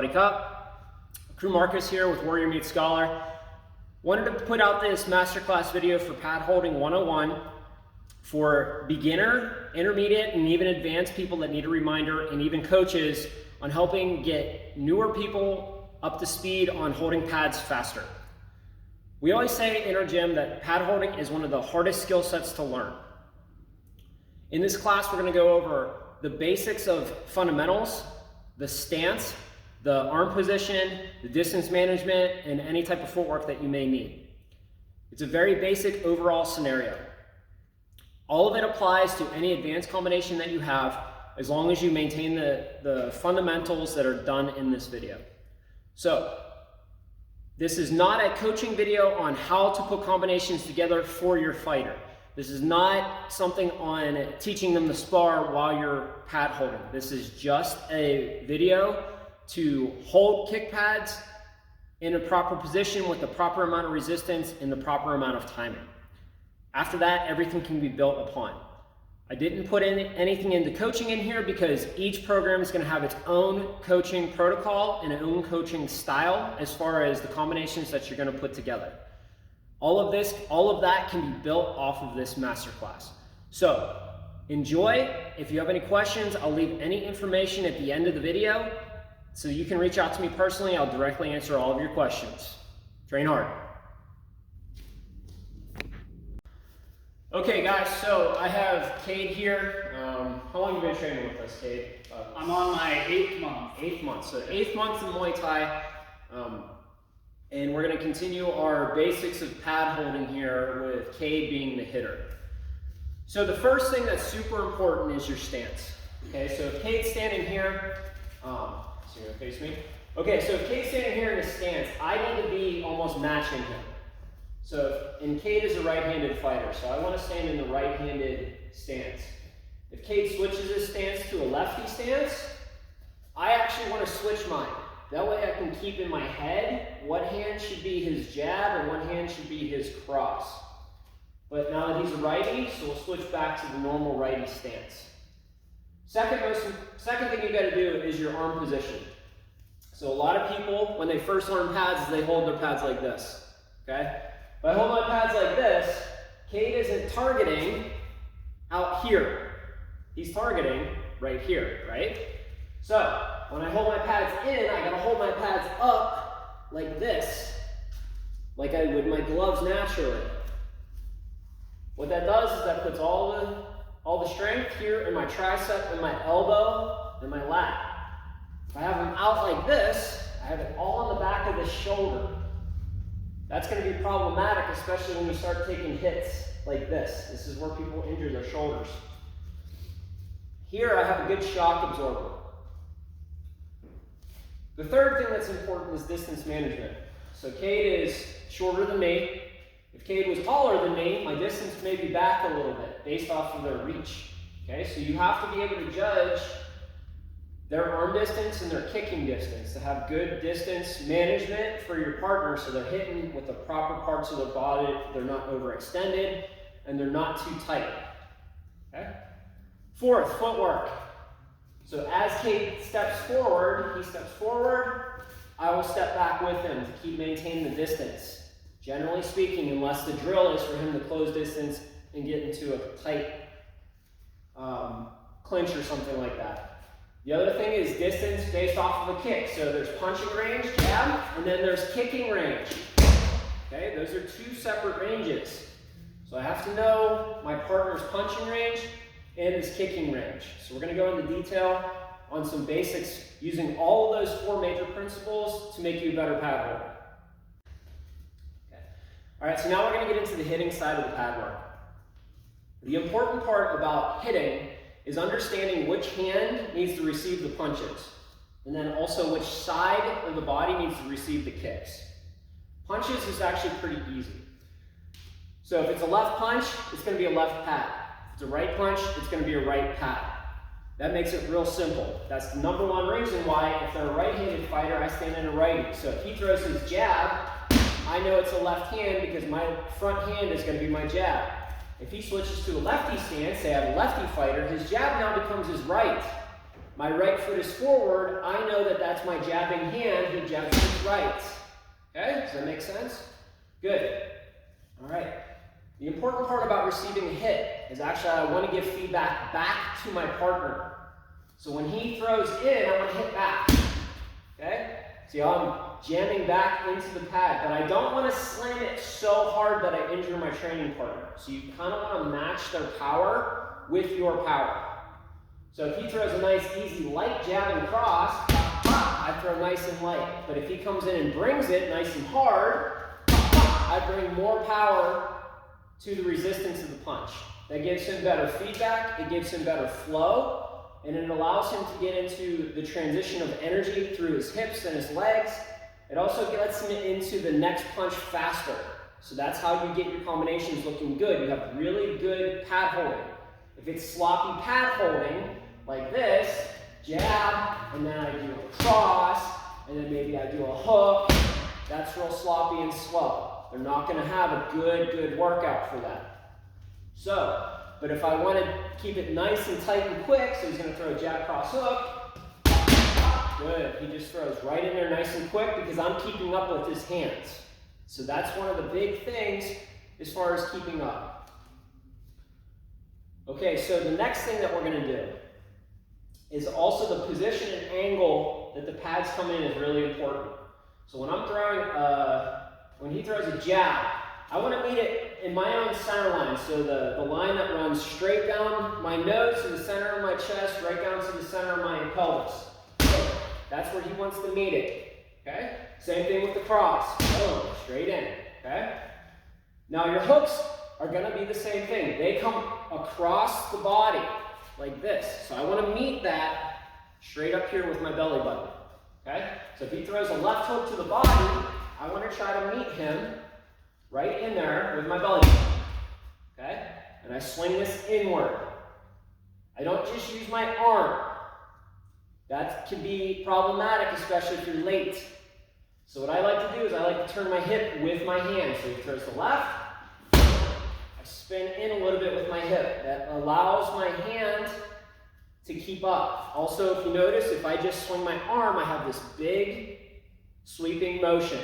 Wake Up. Crew Marcus here with Warrior.meets.scholar. Wanted to put out this masterclass video for pad holding 101 for beginner, intermediate, and even advanced people that need a reminder, and even coaches on helping get newer people up to speed on holding pads faster. We always say in our gym that pad holding is one of the hardest skill sets to learn. In this class, we're going to go over the basics of fundamentals, the stance, the arm position, the distance management, and any type of footwork that you may need. It's a very basic overall scenario. All of it applies to any advanced combination that you have, as long as you maintain the fundamentals that are done in this video. So, this is not a coaching video on how to put combinations together for your fighter. This is not something on teaching them to spar while you're pad holding. This is just a video to hold kick pads in a proper position with the proper amount of resistance and the proper amount of timing. After that, everything can be built upon. I didn't put anything into coaching in here because each program is going to have its own coaching protocol and its own coaching style as far as the combinations that you're going to put together. All of that can be built off of this masterclass. So enjoy. If you have any questions, I'll leave any information at the end of the video so you can reach out to me personally. I'll directly answer all of your questions. Train hard. Okay guys, so I have Cade here. How long have you been training with us, Cade? I'm on my 8th month. 8th month, so 8th month in Muay Thai. And we're going to continue our basics of pad holding here with Cade being the hitter. So the first thing that's super important is your stance. Okay, so if Cade's standing here, so you're going to face me. Okay, so if Cade's standing here in a stance, I need to be almost matching him. So, and Cade is a right-handed fighter, so I want to stand in the right-handed stance. If Cade switches his stance to a lefty stance, I actually want to switch mine. That way I can keep in my head what hand should be his jab and what hand should be his cross. But now that he's a righty, so we'll switch back to the normal righty stance. Second thing you got to do is your arm position. So a lot of people, when they first learn pads, they hold their pads like this. Okay? If I hold my pads like this, Cade isn't targeting out here. He's targeting right here, right? So, when I hold my pads in, I gotta hold my pads up like this, like I would my gloves naturally. What that does is that puts all the strength here in my tricep and my elbow and my lat. If I have them out like this, I have it all on the back of the shoulder. That's going to be problematic, especially when you start taking hits like this. This is where people injure their shoulders. Here I have a good shock absorber. The third thing that's important is distance management. So Cade is shorter than me. If Cade was taller than me, my distance may be back a little bit based off of their reach. Okay, so you have to be able to judge their arm distance and their kicking distance to have good distance management for your partner so they're hitting with the proper parts of their body, they're not overextended, and they're not too tight. Okay? Fourth, footwork. So as Cade steps forward, I will step back with him to keep maintaining the distance. Generally speaking, unless the drill is for him to close distance and get into a tight clinch or something like that. The other thing is distance based off of a kick. So there's punching range, jab, and then there's kicking range. Okay, those are two separate ranges. So I have to know my partner's punching range and his kicking range. So we're going to go into detail on some basics using all of those 4 major principles to make you a better pad holder. Okay. All right, so now we're going to get into the hitting side of the pad work. The important part about hitting is understanding which hand needs to receive the punches, and then also which side of the body needs to receive the kicks. Punches is actually pretty easy. So if it's a left punch, it's going to be a left pad. If it's a right punch, it's going to be a right pad. That makes it real simple. That's the number one reason why, if they're a right-handed fighter, I stand in a righty. So if he throws his jab, I know it's a left hand because my front hand is going to be my jab. If he switches to a lefty stance, say I have a lefty fighter, his jab now becomes his right. my right foot is forward, I know that that's my jabbing hand. He jabs with his right. Okay, does that make sense? Good. All right. The important part about receiving a hit is actually I want to give feedback back to my partner. So when he throws in, I want to hit back. Okay? See how I'm jamming back into the pad, but I don't want to slam it so hard that I injure my training partner. So you kind of want to match their power with your power. So if he throws a nice, easy, light jab and cross, I throw nice and light. But if he comes in and brings it nice and hard, I bring more power to the resistance of the punch. That gives him better feedback, it gives him better flow, and it allows him to get into the transition of energy through his hips and his legs. It also lets him into the next punch faster. So that's how you get your combinations looking good. You have really good pad holding. If it's sloppy pad holding, like this, jab, and then I do a cross, and then maybe I do a hook, that's real sloppy and slow. They're not going to have a good workout for that. So, but if I want to keep it nice and tight and quick, so he's going to throw a jab, cross, hook. Good. He just throws right in there nice and quick because I'm keeping up with his hands. So that's one of the big things as far as keeping up. Okay, so the next thing that we're going to do is also the position and angle that the pads come in is really important. So when I'm throwing, when he throws a jab, I want to meet it in my own center line. So the line that runs straight down my nose to the center of my chest, right down to the center of my pelvis. So that's where he wants to meet it. Okay? Same thing with the cross. Boom, straight in. Okay? Now your hooks are going to be the same thing. They come across the body like this. So I want to meet that straight up here with my belly button. Okay? So if he throws a left hook to the body, I want to try to meet him right in there with my belly button. Okay? And I swing this inward. I don't just use my arm. That can be problematic, especially if you're late. So what I like to do is I like to turn my hip with my hand. So he throws the left, I spin in a little bit with my hip. That allows my hand to keep up. Also, if you notice, if I just swing my arm, I have this big sweeping motion.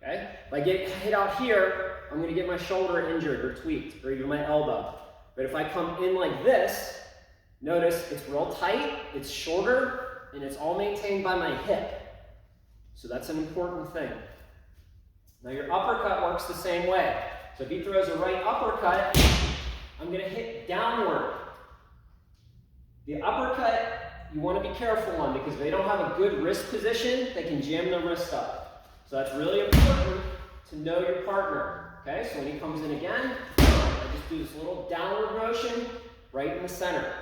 Okay? If I get hit out here, I'm going to get my shoulder injured or tweaked, or even my elbow. But if I come in like this, notice it's real tight, it's shorter, and it's all maintained by my hip. So that's an important thing. Now your uppercut works the same way. So if he throws a right uppercut, I'm going to hit downward. The uppercut, you want to be careful on because if they don't have a good wrist position, they can jam the wrist up. So that's really important to know your partner. Okay, so when he comes in again, I just do this little downward motion right in the center.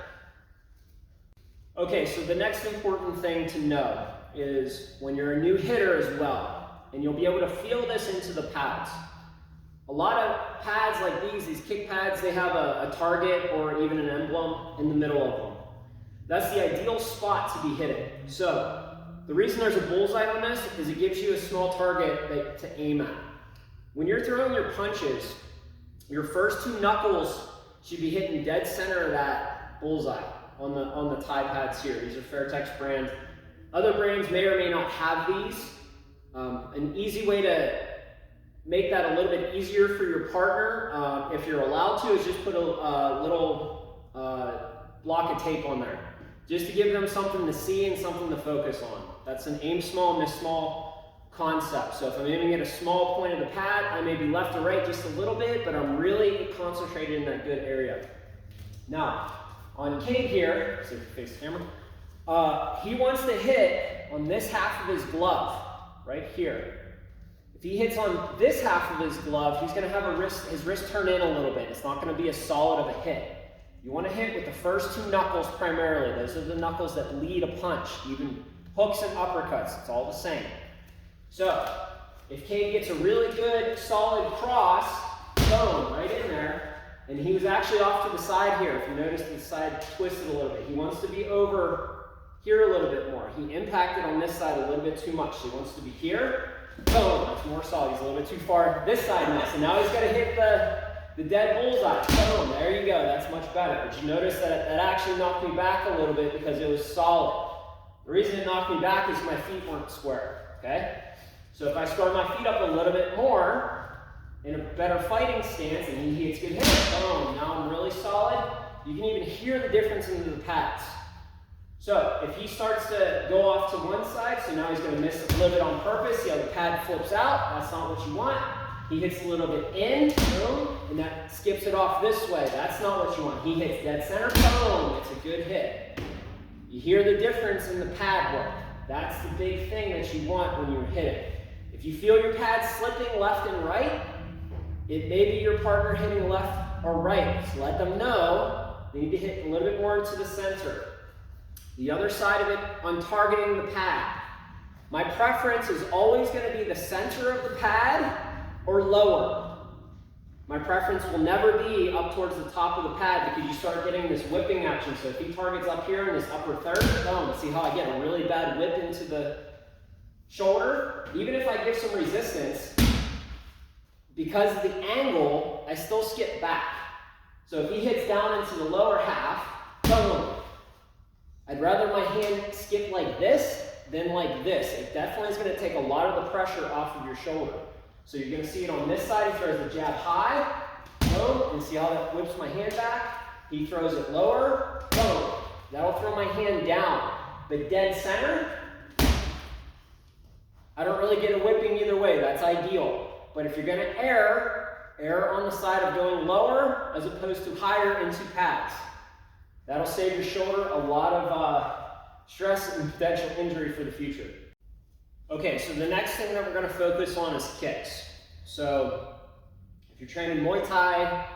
Okay, so the next important thing to know is when you're a new hitter as well, and you'll be able to feel this into the pads. A lot of pads like these kick pads, they have a target or even an emblem in the middle of them. That's the ideal spot to be hitting. So the reason there's a bullseye on this is it gives you a small target to aim at. When you're throwing your punches, your first two knuckles should be hitting dead center of that bullseye on the tie pads here. These are Fairtex brand. Other brands may or may not have these. An easy way to make that a little bit easier for your partner, if you're allowed to, is just put a little block of tape on there. Just to give them something to see and something to focus on. That's an aim small, miss small concept. So if I'm aiming at a small point of the pad, I may be left or right just a little bit, but I'm really concentrated in that good area. Now, on Cade here, so face the camera, he wants to hit on this half of his glove, right here. If he hits on this half of his glove, he's going to have his wrist turn in a little bit. It's not going to be as solid of a hit. You want to hit with the first two knuckles primarily. Those are the knuckles that lead a punch. Even hooks and uppercuts, it's all the same. So, if Cade gets a really good, solid cross, boom, right in there, and he was actually off to the side here. If you notice, the side twisted a little bit. He wants to be over here a little bit more. He impacted on this side a little bit too much. So he wants to be here. Boom, that's more solid. He's a little bit too far this side now. So now he's got to hit the dead bullseye. Boom, there you go. That's much better. But you notice that actually knocked me back a little bit because it was solid. The reason it knocked me back is my feet weren't square, okay? So if I square my feet up a little bit more, in a better fighting stance, and he hits good hits, boom, now I'm really solid. You can even hear the difference in the pads. So if he starts to go off to one side, so now he's going to miss a little bit on purpose, see how the pad flips out, that's not what you want. He hits a little bit in, boom, and that skips it off this way, that's not what you want. He hits dead center, boom, it's a good hit. You hear the difference in the pad work. That's the big thing that you want when you're hitting. If you feel your pads slipping left and right, it may be your partner hitting left or right. So let them know they need to hit a little bit more into the center. The other side of it, on targeting the pad. My preference is always going to be the center of the pad or lower. My preference will never be up towards the top of the pad because you start getting this whipping action. So if he targets up here in this upper third, boom, see how I get a really bad whip into the shoulder? Even if I give some resistance, because of the angle, I still skip back. So if he hits down into the lower half, boom. I'd rather my hand skip like this than like this. It definitely is going to take a lot of the pressure off of your shoulder. So you're going to see it on this side. He throws the jab high, boom, and see how that whips my hand back? He throws it lower, boom. That'll throw my hand down. But dead center, I don't really get a whipping either way. That's ideal. But if you're going to err on the side of going lower as opposed to higher into pads. That'll save your shoulder a lot of stress and potential injury for the future. Okay, so the next thing that we're going to focus on is kicks. So if you're training Muay Thai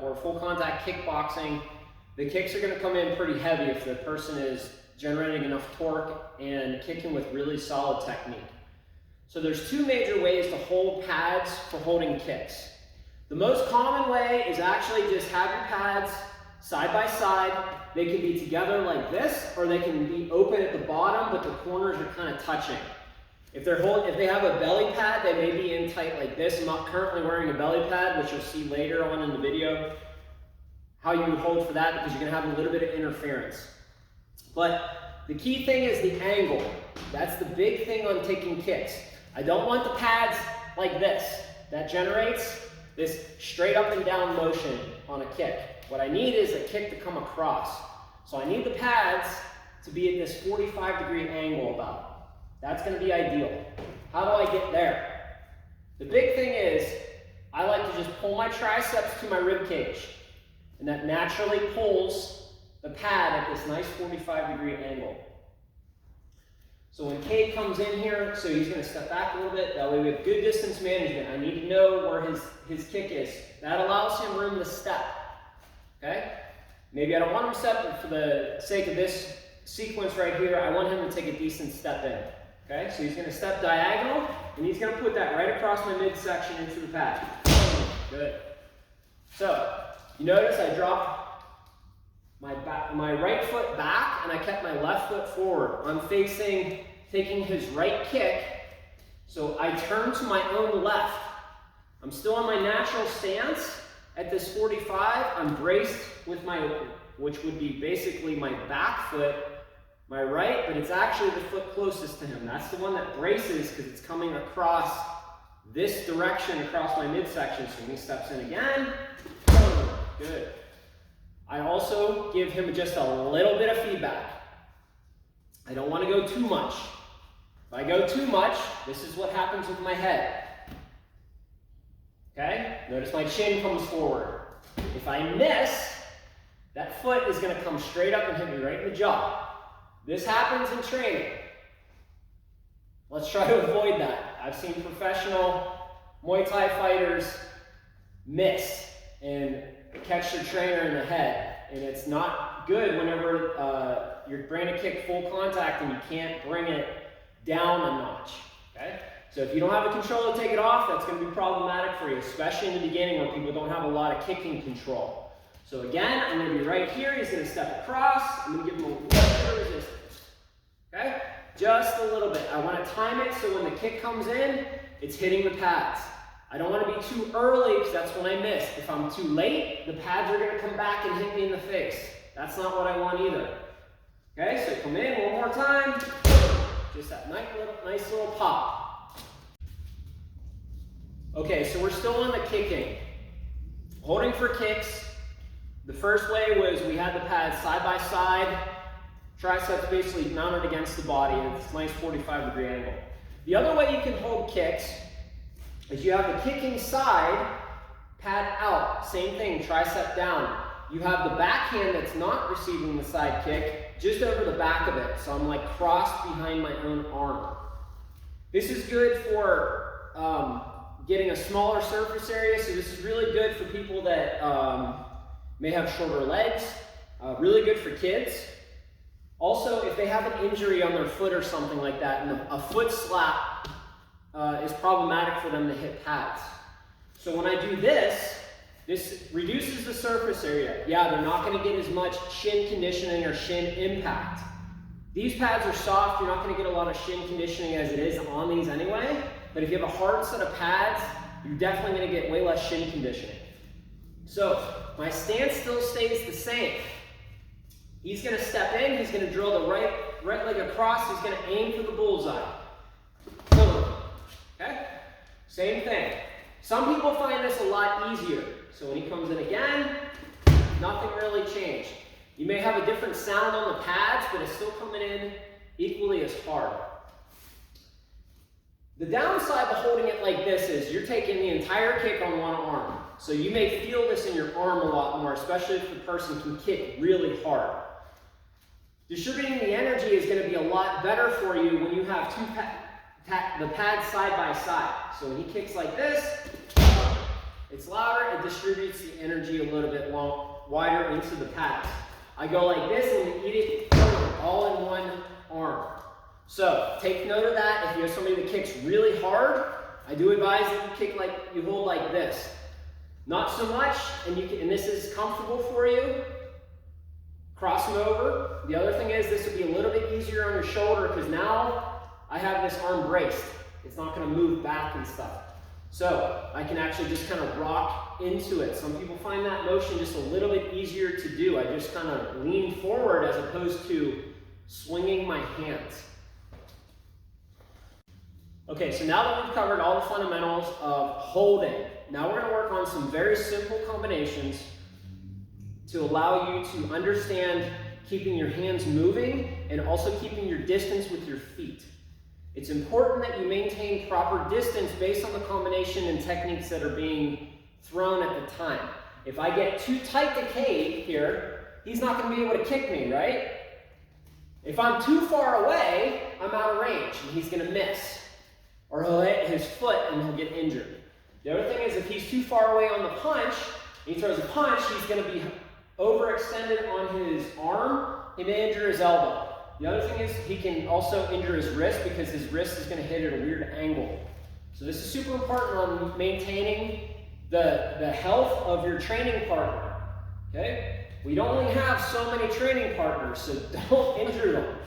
or full contact kickboxing, the kicks are going to come in pretty heavy if the person is generating enough torque and kicking with really solid technique. So there's two major ways to hold pads for holding kicks. The most common way is actually just have your pads side by side. They can be together like this, or they can be open at the bottom, but the corners are kind of touching. If they have a belly pad, they may be in tight like this. I'm not currently wearing a belly pad, which you'll see later on in the video, how you would hold for that, because you're going to have a little bit of interference. But the key thing is the angle. That's the big thing on taking kicks. I don't want the pads like this. That generates this straight up and down motion on a kick. What I need is a kick to come across. So I need the pads to be at this 45-degree angle about. That's going to be ideal. How do I get there? The big thing is I like to just pull my triceps to my rib cage. And that naturally pulls the pad at this nice 45-degree angle. So when Cade comes in here, so he's going to step back a little bit. That way we have good distance management. I need to know where his kick is. That allows him room to step. Okay? Maybe I don't want him to step, but for the sake of this sequence right here, I want him to take a decent step in. Okay? So he's going to step diagonal, and he's going to put that right across my midsection into the pad. Good. So, you notice I dropped my right foot back, and I kept my left foot forward. I'm taking his right kick, so I turn to my own left. I'm still on my natural stance at this 45. I'm braced with which would be basically my back foot, my right, but it's actually the foot closest to him. That's the one that braces because it's coming across this direction across my midsection. So when he steps in again, good. I also give him just a little bit of feedback. I don't want to go too much. If I go too much, this is what happens with my head. Okay? Notice my chin comes forward. If I miss, that foot is going to come straight up and hit me right in the jaw. This happens in training. Let's try to avoid that. I've seen professional Muay Thai fighters miss and catch the trainer in the head, and it's not good whenever you're bringing a kick full contact and you can't bring it down a notch. Okay? So if you don't have the control to take it off, that's going to be problematic for you, especially in the beginning where people don't have a lot of kicking control. So again, I'm going to be right here. He's going to step across. I'm going to give him a little bit of resistance. Okay? Just a little bit. I want to time it so when the kick comes in, it's hitting the pads. I don't want to be too early because that's when I miss. If I'm too late, the pads are going to come back and hit me in the face. That's not what I want either. Okay, so come in one more time. Just that nice little pop. Okay, so we're still on the kicking. Holding for kicks. The first way was we had the pads side by side, triceps basically mounted against the body at this nice 45-degree angle. The other way you can hold kicks is you have the kicking side, pad out, same thing, tricep down. You have the backhand that's not receiving the side kick just over the back of it, so I'm like crossed behind my own arm. This is good for getting a smaller surface area, so this is really good for people that may have shorter legs, really good for kids. Also, if they have an injury on their foot or something like that, and a foot slap is problematic for them to hit pads. So when I do this, this reduces the surface area. Yeah, they're not going to get as much shin conditioning or shin impact. These pads are soft, you're not going to get a lot of shin conditioning as it is on these anyway, but if you have a hard set of pads, you're definitely going to get way less shin conditioning. So my stance still stays the same. He's going to step in, he's going to drill the right leg across, he's going to aim for the bullseye. Boom. Okay? Same thing. Some people find this a lot easier. So when he comes in again, nothing really changed. You may have a different sound on the pads, but it's still coming in equally as hard. The downside to holding it like this is you're taking the entire kick on one arm. So you may feel this in your arm a lot more, especially if the person can kick really hard. Distributing the energy is going to be a lot better for you when you have the pads side by side. So when he kicks like this, it's louder, it distributes the energy a little bit wider into the pads. I go like this and eat it all in one arm. So take note of that. If you have somebody that kicks really hard, I do advise that you hold like this. Not so much, and this is comfortable for you. Cross them over. The other thing is this would be a little bit easier on your shoulder because now I have this arm braced. It's not going to move back and stuff. So I can actually just kind of rock into it. Some people find that motion just a little bit easier to do. I just kind of lean forward as opposed to swinging my hands. Okay, so now that we've covered all the fundamentals of holding, now we're going to work on some very simple combinations to allow you to understand keeping your hands moving and also keeping your distance with your feet. It's important that you maintain proper distance based on the combination and techniques that are being thrown at the time. If I get too tight to Cade here, he's not going to be able to kick me, right? If I'm too far away, I'm out of range and he's going to miss. Or he'll hit his foot and he'll get injured. The other thing is if he's too far away on the punch, and he throws a punch, he's going to be overextended on his arm. He may injure his elbow. The other thing is he can also injure his wrist because his wrist is going to hit at a weird angle. So this is super important on maintaining the health of your training partner. Okay? We only have so many training partners, so don't injure them.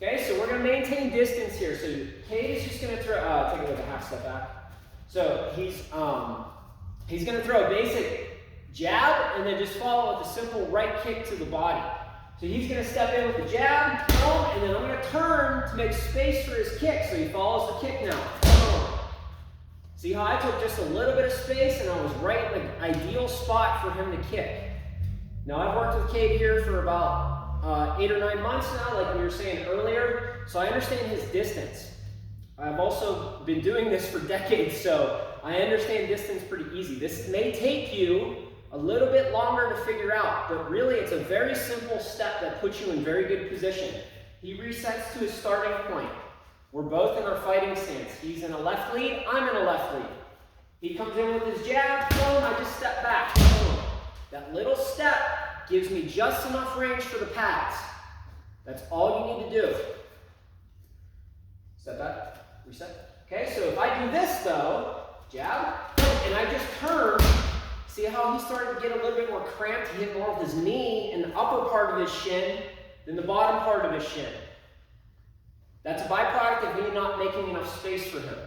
Okay, so we're going to maintain distance here. So Cade is just going to throw, take a half step back. So he's going to throw a basic jab and then just follow with a simple right kick to the body. So he's going to step in with the jab, and then I'm going to turn to make space for his kick. So he follows the kick now. See how I took just a little bit of space and I was right in the ideal spot for him to kick. Now I've worked with Cade here for about 8 or 9 months now, like we were saying earlier, so I understand his distance. I've also been doing this for decades, so I understand distance pretty easy. This may take you a little bit longer to figure out, but really it's a very simple step that puts you in very good position. He resets to his starting point. We're both in our fighting stance. He's in a left lead, I'm in a left lead. He comes in with his jab, boom, I just step back. Boom. That little step gives me just enough range for the pads. That's all you need to do. Step back, reset. Okay, so if I do this though, jab, and I just turn, see how he started to get a little bit more cramped? He hit more with his knee in the upper part of his shin than the bottom part of his shin. That's a byproduct of me not making enough space for him.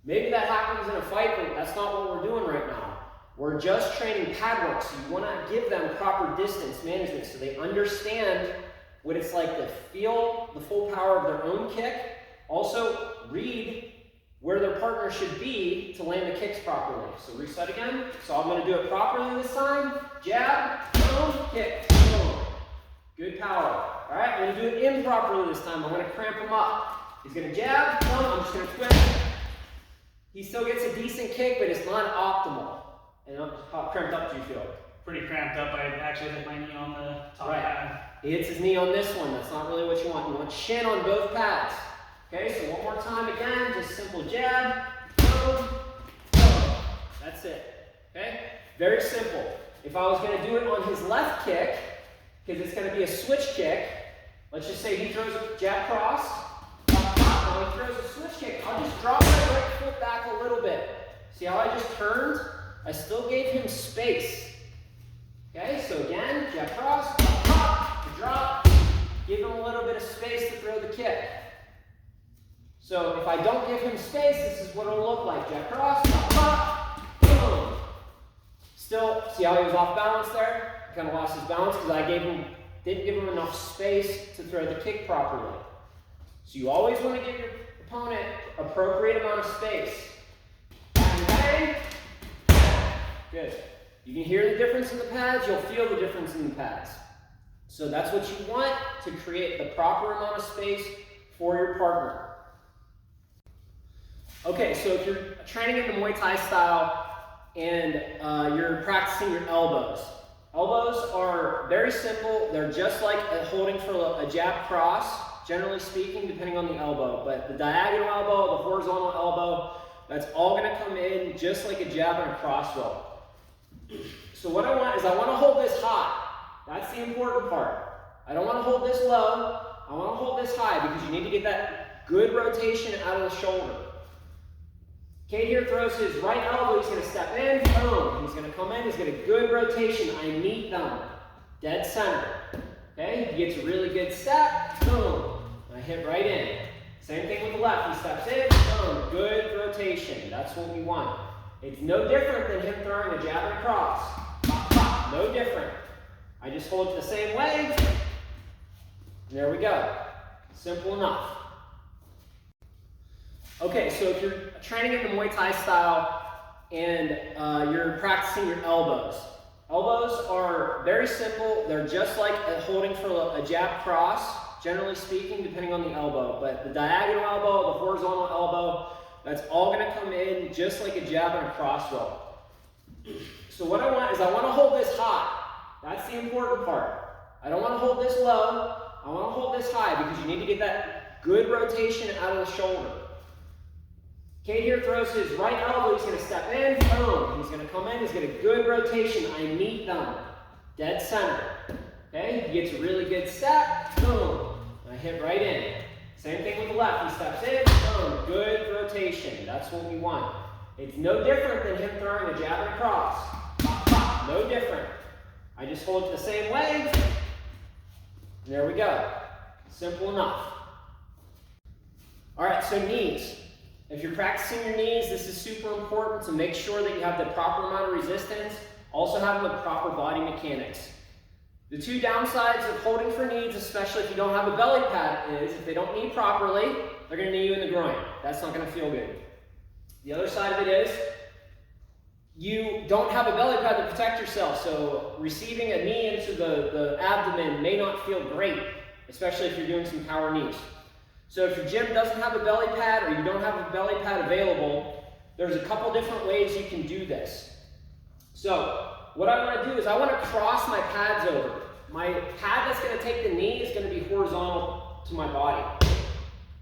Maybe that happens in a fight, but that's not what we're doing right now. We're just training pad work, so you want to give them proper distance management so they understand what it's like to feel the full power of their own kick. Also, read where their partner should be to land the kicks properly. So reset again. So I'm going to do it properly this time. Jab, boom, kick, boom. Good power. All right, I'm going to do it improperly this time. I'm going to cramp him up. He's going to jab, boom, I'm just going to twist. He still gets a decent kick, but it's not optimal. And how cramped up do you feel? Pretty cramped up. I actually hit my knee on the top pad. He hits his knee on this one. That's not really what you want. You want shin on both pads. Okay, so one more time again, just simple jab, boom, boom. That's it. Okay, very simple. If I was going to do it on his left kick, because it's going to be a switch kick, let's just say he throws a jab cross, now he throws a switch kick, I'll just drop my right foot back a little bit. See how I just turned? I still gave him space. Okay, so again, jab cross, drop, give him a little bit of space to throw the kick. So if I don't give him space, this is what it'll look like. Jab cross, boom. Still, see how he was off balance there? He kind of lost his balance because I didn't give him enough space to throw the kick properly. So you always want to give your opponent appropriate amount of space. Bang, bang. Good. You can hear the difference in the pads, you'll feel the difference in the pads. So that's what you want to create the proper amount of space for your partner. Okay, so if you're training in the Muay Thai style and you're practicing your elbows. Elbows are very simple. They're just like holding for a jab cross, generally speaking, depending on the elbow. But the diagonal elbow, the horizontal elbow, that's all going to come in just like a jab and a cross roll. So what I want is I want to hold this high. That's the important part. I don't want to hold this low. I want to hold this high because you need to get that good rotation out of the shoulder. Cade here throws his right elbow, he's going to step in, boom. He's going to come in, he's got a good rotation. I meet them, dead center. Okay, he gets a really good step, boom. I hit right in. Same thing with the left, he steps in, boom. Good rotation, that's what we want. It's no different than him throwing a jab and a cross. No different. I just hold it the same way. There we go. Simple enough. Okay, so if you're training in the Muay Thai style and you're practicing your elbows. Elbows are very simple. They're just like holding for a jab cross, generally speaking, depending on the elbow. But the diagonal elbow, the horizontal elbow, that's all going to come in just like a jab and a cross roll. So what I want is I want to hold this high. That's the important part. I don't want to hold this low. I want to hold this high because you need to get that good rotation out of the shoulder. Cade here throws his right elbow, he's going to step in, boom. He's going to come in, he's got a good rotation. I meet them, dead center. Okay, he gets a really good step, boom. I hit right in. Same thing with the left, he steps in, boom. Good rotation, that's what we want. It's no different than him throwing a jab and a cross. No different. I just hold it the same way. There we go. Simple enough. All right, so knees. If you're practicing your knees, this is super important to make sure that you have the proper amount of resistance, also having the proper body mechanics. The two downsides of holding for knees, especially if you don't have a belly pad, is if they don't knee properly, they're going to knee you in the groin. That's not going to feel good. The other side of it is you don't have a belly pad to protect yourself, so receiving a knee into the abdomen may not feel great, especially if you're doing some power knees. So if your gym doesn't have a belly pad or you don't have a belly pad available, there's a couple different ways you can do this. So what I want to do is I want to cross my pads over. My pad that's going to take the knee is going to be horizontal to my body.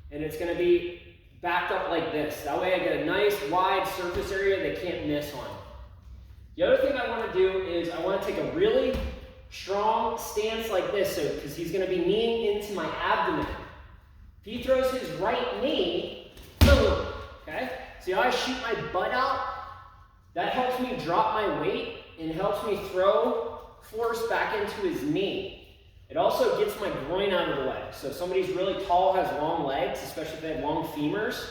And it's going to be backed up like this. That way I get a nice wide surface area they can't miss on. The other thing I want to do is I want to take a really strong stance like this, so because he's going to be kneeing into my abdomen. If he throws his right knee, boom, okay? See how I shoot my butt out? That helps me drop my weight and helps me throw force back into his knee. It also gets my groin out of the way. So if somebody's really tall, has long legs, especially if they have long femurs,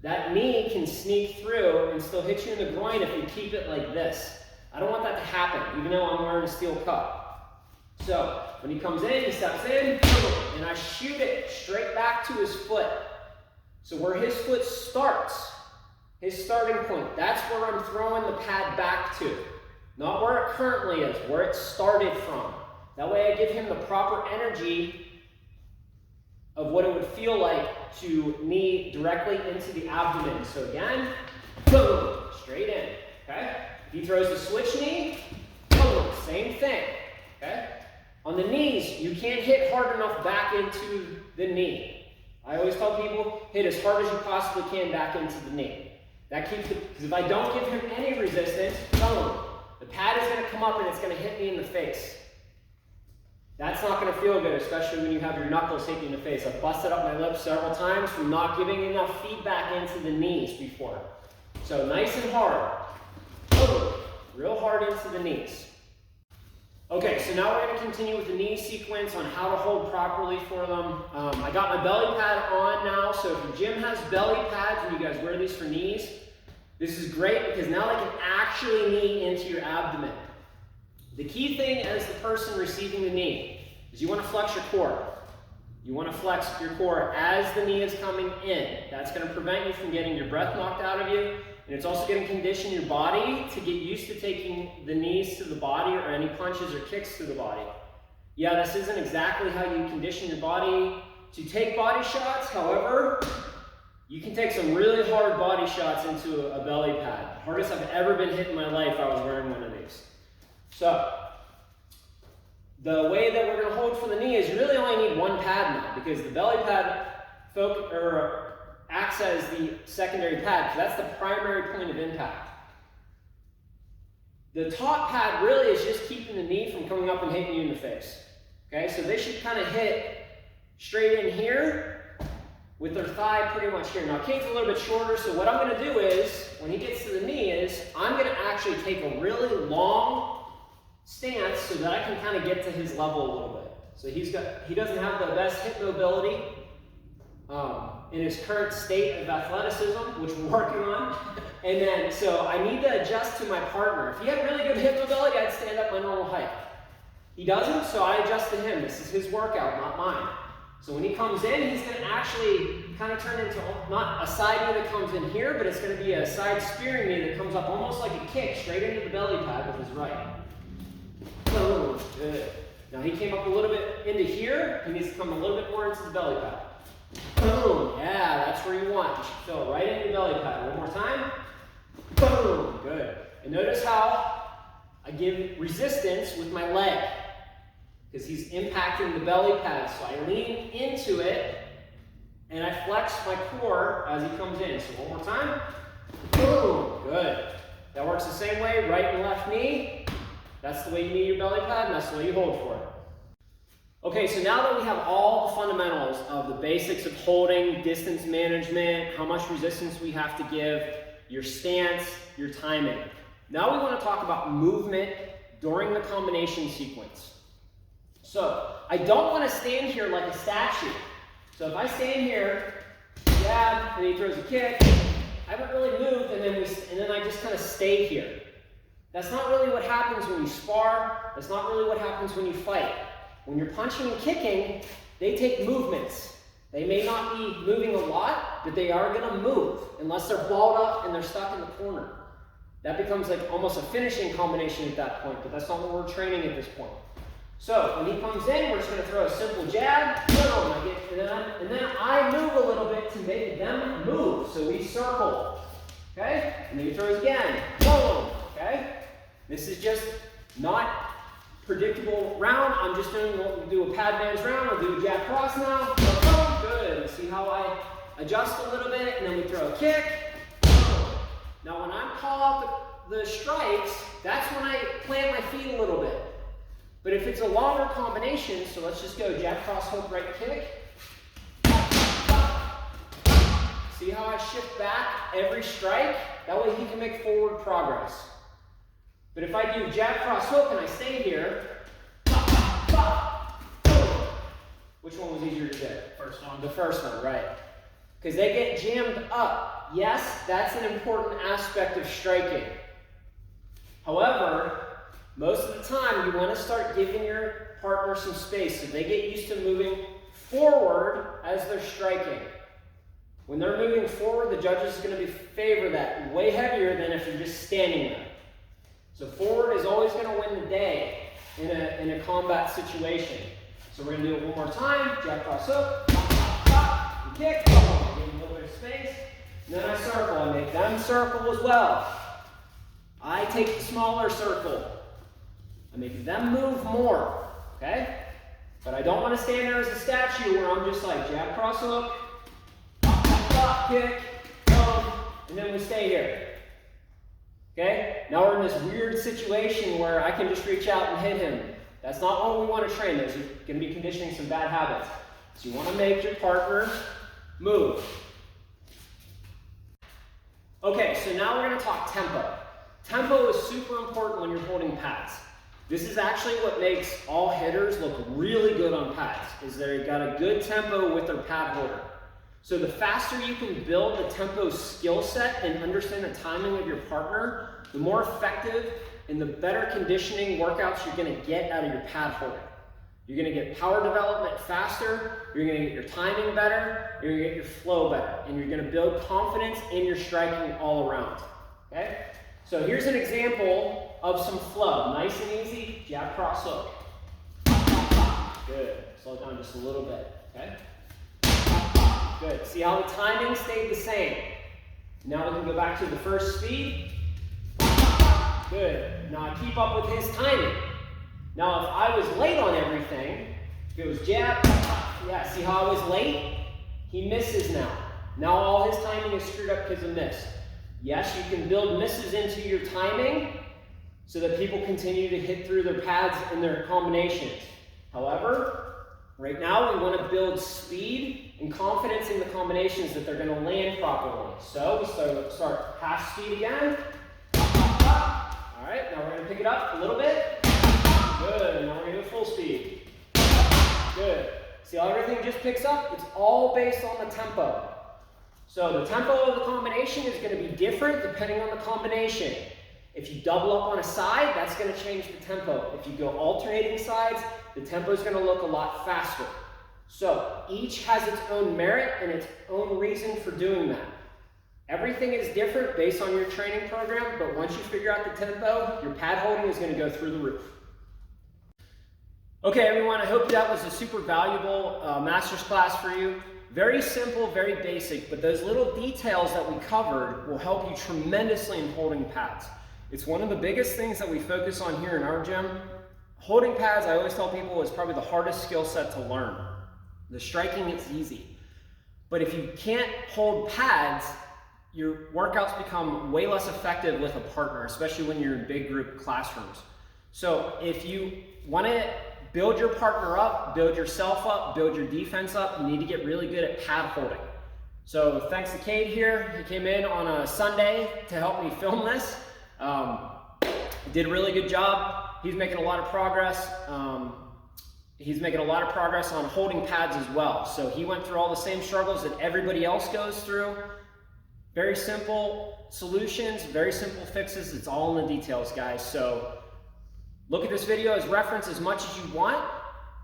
that knee can sneak through and still hit you in the groin if you keep it like this. I don't want that to happen, even though I'm wearing a steel cup. So when he comes in, he steps in, boom, and I shoot it straight back to his foot. So where his foot starts, his starting point, that's where I'm throwing the pad back to. Not where it currently is, where it started from. That way I give him the proper energy of what it would feel like to knee directly into the abdomen. So again, boom, straight in, okay? If he throws the switch knee, boom, same thing, okay? On the knees, you can't hit hard enough back into the knee. I always tell people, hit as hard as you possibly can back into the knee. That keeps it, because if I don't give him any resistance, boom, the pad is going to come up and it's going to hit me in the face. That's not going to feel good, especially when you have your knuckles hitting you in the face. I've busted up my lips several times from not giving enough feedback into the knees before. So nice and hard. Boom, real hard into the knees. Okay, so now we're going to continue with the knee sequence on how to hold properly for them. I got my belly pad on now, so if your gym has belly pads and you guys wear these for knees, this is great because now they can actually knee into your abdomen. The key thing as the person receiving the knee is you want to flex your core. You want to flex your core as the knee is coming in. That's going to prevent you from getting your breath knocked out of you. And it's also going to condition your body to get used to taking the knees to the body or any punches or kicks to the body. Yeah, this isn't exactly how you condition your body to take body shots. However, you can take some really hard body shots into a belly pad. Hardest I've ever been hit in my life, I was wearing one of these. So, the way that we're going to hold for the knee is you really only need one pad now because the belly pad acts as the secondary pad because that's the primary point of impact. The top pad really is just keeping the knee from coming up and hitting you in the face. Okay, so they should kind of hit straight in here with their thigh pretty much here. Now, Kate's a little bit shorter, so what I'm going to do is, when he gets to the knee is, I'm going to actually take a really long stance so that I can kind of get to his level a little bit. So he doesn't have the best hip mobility in his current state of athleticism, which we're working on. And then, so I need to adjust to my partner. If he had really good hip mobility, I'd stand up my normal height. He doesn't, so I adjust to him. This is his workout, not mine. So when he comes in, he's going to actually kind of turn into not a side knee that comes in here, but it's going to be a side spearing knee that comes up almost like a kick straight into the belly pad with his right. Boom, good. Now he came up a little bit into here. He needs to come a little bit more into the belly pad. Boom, yeah, that's where you want. You should feel it right into your belly pad. One more time. Boom, good. And notice how I give resistance with my leg because he's impacting the belly pad. So I lean into it and I flex my core as he comes in. So one more time. Boom, good. That works the same way, right and left knee. That's the way you knee your belly pad, and that's the way you hold for it. Okay, so now that we have all the fundamentals of the basics of holding, distance management, how much resistance we have to give, your stance, your timing. Now we want to talk about movement during the combination sequence. So I don't want to stand here like a statue. So if I stand here, jab, and he throws a kick, I haven't really moved, and then I just kind of stay here. That's not really what happens when you spar. That's not really what happens when you fight. When you're punching and kicking, they take movements. They may not be moving a lot, but they are going to move unless they're balled up and they're stuck in the corner. That becomes like almost a finishing combination at that point, but that's not what we're training at this point. So when he comes in, we're just going to throw a simple jab, boom, and then I move a little bit to make them move. So we circle, okay? And then he throws again, boom, okay? This is just not predictable round. I'm just going to do a pad bands round. I'll do a jab cross now. Boom, good. See how I adjust a little bit, and then we throw a kick. Now when I call out the strikes, that's when I plant my feet a little bit. But if it's a longer combination, so let's just go jab, cross, hook, right kick. See how I shift back every strike? That way he can make forward progress. But if I do jab, cross, hook, and I stay here, which one was easier to do? First one. The first one, right. Because they get jammed up. Yes, that's an important aspect of striking. However, Most of the time, you want to start giving your partner some space so they get used to moving forward as they're striking. When they're moving forward, the judges are going to favor that way heavier than if you're just standing there. So forward is always going to win the day in a combat situation. So we're going to do it one more time. Jab, cross, hook, pop, pop, pop, and kick. Give them a little bit of space. And then I circle. I make them circle as well. I take the smaller circle. I make them move more, okay? But I don't want to stand there as a statue where I'm just like jab, cross, hook, pop, pop, pop, kick, boom, and then we stay here. Okay? Now we're in this weird situation where I can just reach out and hit him. That's not what we want to train. Those are going to be conditioning some bad habits. So you want to make your partner move. Okay, so now we're going to talk tempo. Tempo is super important when you're holding pads. This is actually what makes all hitters look really good on pads, is they've got a good tempo with their pad holder. So the faster you can build the tempo skill set and understand the timing of your partner, the more effective and the better conditioning workouts you're going to get out of your pad holding. You're going to get power development faster, you're going to get your timing better, you're going to get your flow better, and you're going to build confidence in your striking all around. Okay? So here's an example of some flow. Nice and easy, jab, cross, hook. Good. Slow it down just a little bit. Okay? Good. See how the timing stayed the same. Now we can go back to the first speed. Good. Now I keep up with his timing. Now if I was late on everything, if it was jab, yeah, see how I was late? He misses now. Now all his timing is screwed up because of miss. Yes, you can build misses into your timing so that people continue to hit through their pads and their combinations. However, right now we want to build speed and confidence in the combinations that they're going to land properly. So we start half speed again. All right, now we're going to pick it up a little bit. Good, now we're going to do full speed. Good. See how everything just picks up? It's all based on the tempo. So the tempo of the combination is going to be different depending on the combination. If you double up on a side, that's going to change the tempo. If you go alternating sides, the tempo is going to look a lot faster. So each has its own merit and its own reason for doing that. Everything is different based on your training program, but once you figure out the tempo, your pad holding is going to go through the roof. Okay, everyone, I hope that was a super valuable master's class for you. Very simple, very basic, but those little details that we covered will help you tremendously in holding pads. It's one of the biggest things that we focus on here in our gym. Holding pads, I always tell people, is probably the hardest skill set to learn. The striking, it's easy. But if you can't hold pads, your workouts become way less effective with a partner, especially when you're in big group classrooms. So if you want to build your partner up, build yourself up, build your defense up, you need to get really good at pad holding. So thanks to Cade here. He came in on a Sunday to help me film this. Did a really good job. He's making a lot of progress. He's making a lot of progress on holding pads as well. So he went through all the same struggles that everybody else goes through. Very simple solutions, very simple fixes. It's all in the details, guys. So look at this video as reference as much as you want,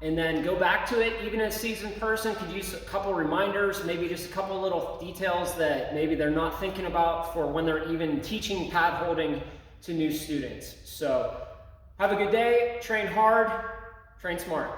and then go back to it. Even a seasoned person could use a couple reminders, maybe just a couple little details that maybe they're not thinking about for when they're even teaching pad holding to new students. So have a good day, train hard, train smart.